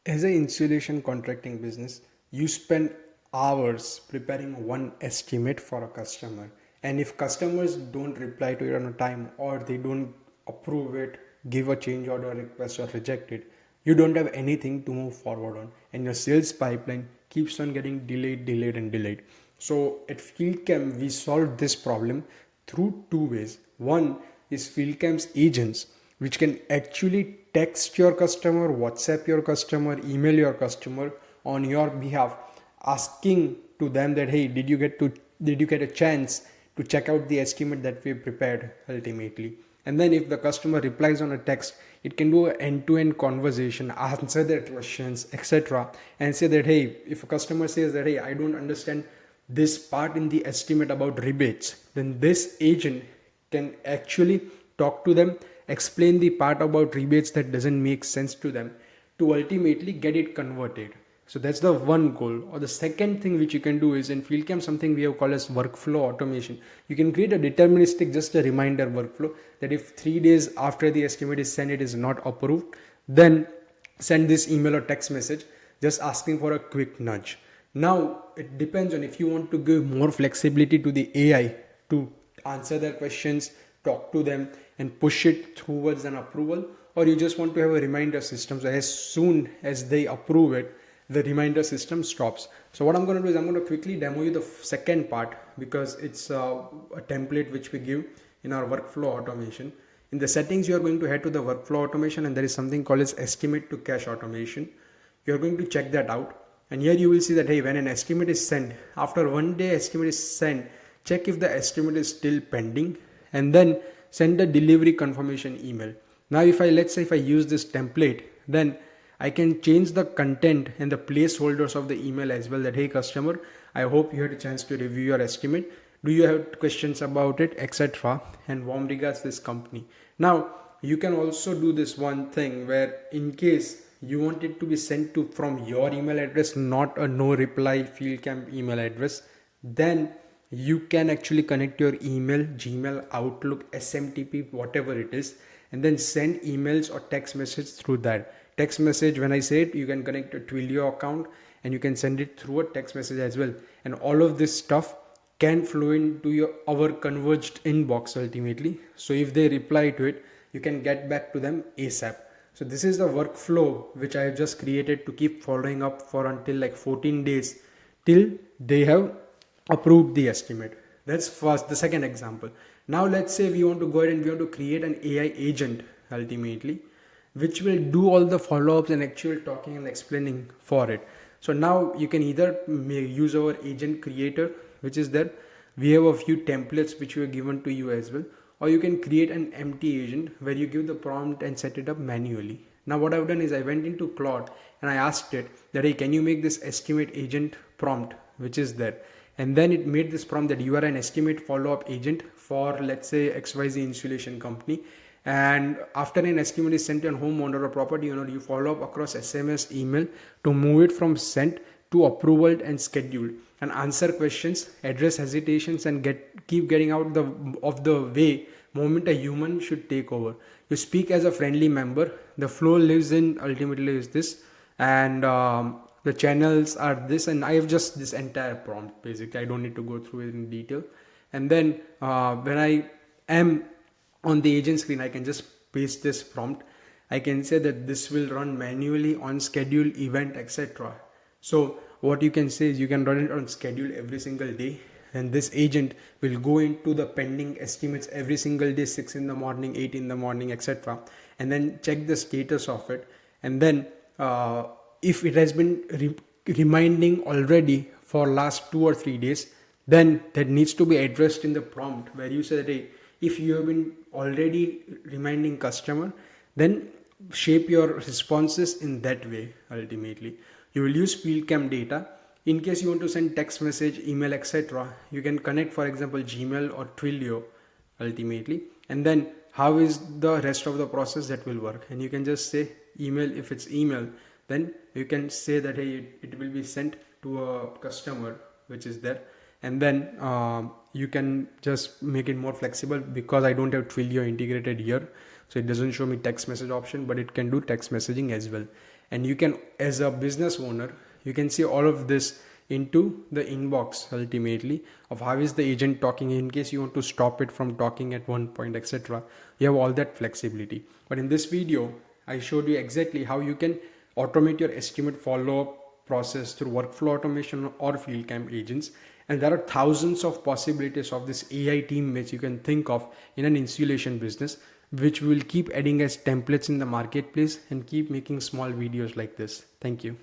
As an insulation contracting business, you spend hours preparing one estimate for a customer. And if customers don't reply to it on a time or they don't approve it, give a change order request or reject it, you don't have anything to move forward on. And your sales pipeline keeps on getting delayed, and delayed. So at FieldCamp, we solved this problem through two ways. One is FieldCamp's agents, which can actually text your customer, WhatsApp your customer, email your customer on your behalf, asking to them that hey, did you get a chance to check out the estimate that we prepared ultimately. And then if the customer replies on a text, it can do an end-to-end conversation, answer their questions, etc. And say that hey, if a customer says that hey, I don't understand this part in the estimate about rebates, then this agent can actually talk to them, explain the part about rebates that doesn't make sense to them, to ultimately get it converted. So that's the one goal. Or the second thing which you can do is in FieldCamp, something we have called as workflow automation. You can create a deterministic, just a reminder workflow that if 3 days after the estimate is sent, it is not approved, then send this email or text message just asking for a quick nudge. Now it depends on if you want to give more flexibility to the AI to answer their questions, talk to them, and push it towards an approval, or you just want to have a reminder system. So as soon as they approve it, the reminder system stops. So what I'm going to do is I'm going to quickly demo you the second part because it's a template which we give in our workflow automation. In the settings, you are going to head to the workflow automation and there is something called as estimate to cash automation. You're going to check that out. And here you will see that hey, when an estimate is sent, after 1 day estimate is sent, check if the estimate is still pending and then send the delivery confirmation email. Now if let's say if I use this template, then I can change the content and the placeholders of the email as well, that hey customer, I hope you had a chance to review your estimate. Do you have questions about it, etc. And warm regards, this company. Now you can also do this one thing where in case you want it to be sent to from your email address, not a no reply FieldCamp email address, then you can actually connect your email, Gmail, Outlook, SMTP, whatever it is, and then send emails or text message through that. Text message, when I say it, you can connect a Twilio account and you can send it through a text message as well. And all of this stuff can flow into our converged inbox ultimately. So if they reply to it, you can get back to them ASAP. So this is the workflow which I have just created to keep following up for until like 14 days till they have approved the estimate. That's first, the second example. Now let's say we want to go ahead and we want to create an AI agent ultimately, which will do all the follow-ups and actual talking and explaining for it. So now you can either use our agent creator, which is there. We have a few templates which were given to you as well, or you can create an empty agent where you give the prompt and set it up manually. Now what I've done is I went into Claude and I asked it that hey, can you make this estimate agent prompt, which is there. And then it made this prompt that you are an estimate follow-up agent for let's say XYZ insulation company, and after an estimate is sent on homeowner or property owner, you follow up across SMS, email to move it from sent to approval and scheduled, and answer questions, address hesitations, and keep getting out of the way moment a human should take over. You speak as a friendly member. The flow lives in ultimately is this, and the channels are this, and I have just this entire prompt basically. I don't need to go through it in detail. And then when I am on the agent screen, I can just paste this prompt. I can say that this will run manually on schedule, event, etc. So what you can say is you can run it on schedule every single day, and this agent will go into the pending estimates every single day, 6 in the morning, 8 in the morning, etc. And then check the status of it. And then if it has been reminding already for last 2 or 3 days, then that needs to be addressed in the prompt where you say that hey, if you have been already reminding customer, then shape your responses in that way. Ultimately you will use FieldCamp data. In case you want to send text message, email, etc., you can connect for example Gmail or Twilio ultimately. And then how is the rest of the process that will work, and you can just say email. If it's email, then you can say that hey, it will be sent to a customer which is there. And then you can just make it more flexible because I don't have Twilio integrated here, so it doesn't show me text message option, but it can do text messaging as well. And you can, as a business owner, you can see all of this into the inbox ultimately of how is the agent talking, in case you want to stop it from talking at one point, etc. You have all that flexibility. But in this video I showed you exactly how you can automate your estimate follow-up process through workflow automation or FieldCamp agents. And there are thousands of possibilities of this AI team which you can think of in an insulation business, which we will keep adding as templates in the marketplace and keep making small videos like this. Thank you.